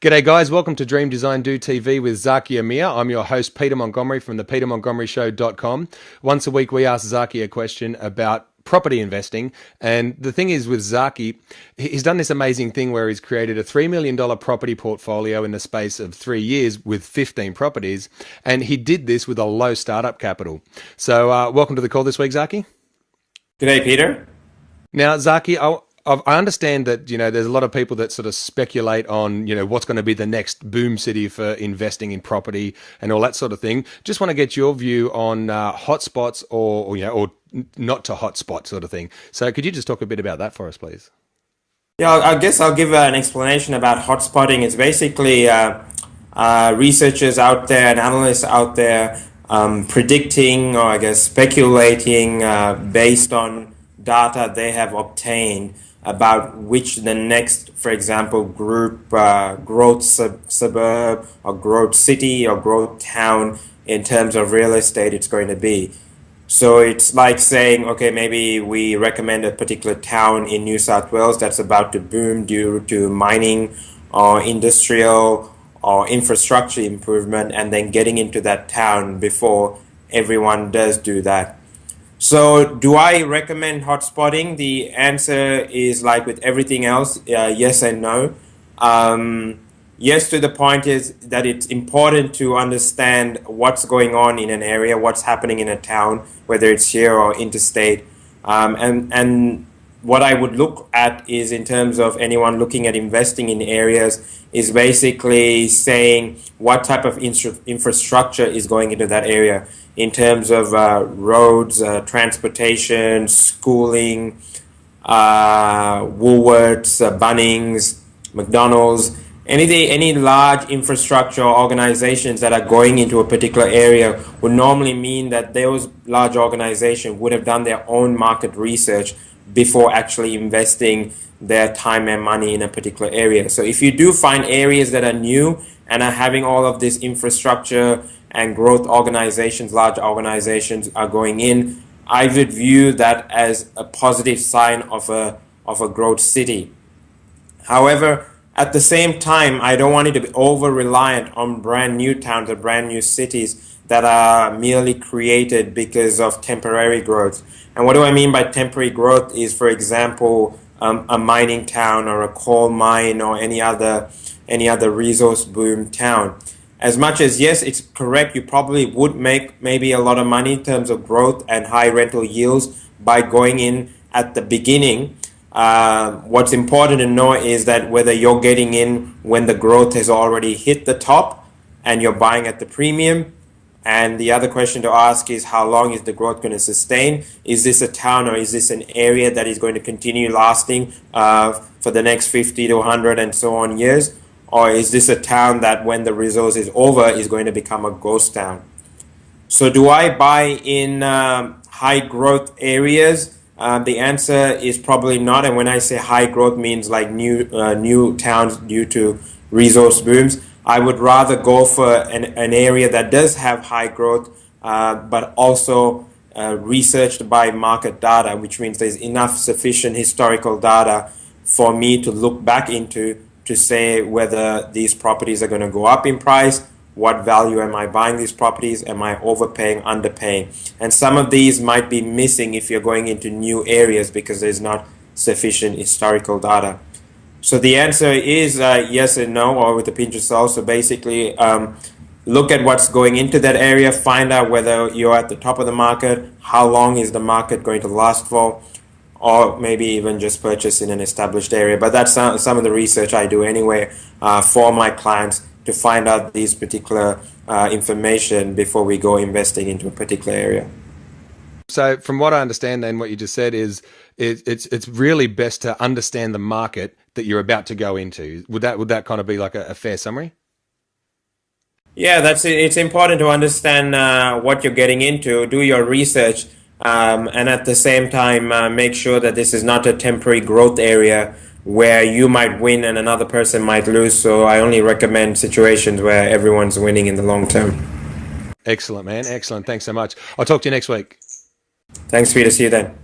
G'day guys, welcome to Dream Design Do TV with Zaki Ameer. I'm your host Peter Montgomery from the petermontgomeryshow.com. Once a week we ask Zaki a question about property investing, and the thing is with Zaki, he's done this amazing thing where he's created a $3 million property portfolio in the space of 3 years with 15 properties, and he did this with a low startup capital. So welcome to the call this week, Zaki. G'day, Peter. Now, Zaki, I understand that, there's a lot of people that sort of speculate on, what's going to be the next boom city for investing in property and all that sort of thing. Just want to get your view on hotspots or not to hotspot sort of thing. So could you just talk a bit about that for us, please? Yeah, I guess I'll give an explanation about hotspotting. It's basically researchers out there and analysts out there predicting or I guess speculating based on data they have obtained about which the next, for example, group, growth suburb or growth city or growth town in terms of real estate it's going to be. So it's like saying, okay, maybe we recommend a particular town in New South Wales that's about to boom due to mining or industrial or infrastructure improvement, and then getting into that town before everyone does do that. So do I recommend hotspotting? The answer is like with everything else, yes and no. Yes, to the point is that it's important to understand what's going on in an area, what's happening in a town, whether it's here or interstate. And what I would look at is in terms of anyone looking at investing in areas is basically saying what type of infrastructure is going into that area in terms of roads, transportation, schooling, Woolworths, Bunnings, McDonald's, any large infrastructure organizations that are going into a particular area would normally mean that those large organizations would have done their own market research before actually investing their time and money in a particular area. So if you do find areas that are new and are having all of this infrastructure and growth organizations, large organizations are going in, I would view that as a positive sign of a growth city. However, at the same time, I don't want it to be over-reliant on brand new towns or brand new cities that are merely created because of temporary growth. And what do I mean by temporary growth is, for example, a mining town or a coal mine or any other resource boom town. As much as, yes, it's correct, you probably would make maybe a lot of money in terms of growth and high rental yields by going in at the beginning. What's important to know is that whether you're getting in when the growth has already hit the top and you're buying at the premium. And the other question to ask is, how long is the growth going to sustain? Is this a town or is this an area that is going to continue lasting for the next 50 to 100 and so on years? Or is this a town that when the resource is over is going to become a ghost town? So do I buy in high growth areas? The answer is probably not. And when I say high growth means like new towns due to resource booms. I would rather go for an area that does have high growth, but also researched by market data, which means there's enough sufficient historical data for me to look back into to say whether these properties are going to go up in price, what value am I buying these properties, am I overpaying, underpaying. And some of these might be missing if you're going into new areas because there's not sufficient historical data. So the answer is yes and no, or with a pinch of salt. So basically, look at what's going into that area, find out whether you're at the top of the market, how long is the market going to last for, or maybe even just purchase in an established area. But that's some of the research I do anyway for my clients to find out these particular information before we go investing into a particular area. So from what I understand then, what you just said is it's really best to understand the market that you're about to go into. Would that kind of be like a fair summary? Yeah, that's it. It's important to understand what you're getting into, do your research, and at the same time make sure that this is not a temporary growth area where you might win and another person might lose. So I only recommend situations where everyone's winning in the long term. Excellent, man. Excellent. Thanks so much. I'll talk to you next week. Thanks, Peter. See you then.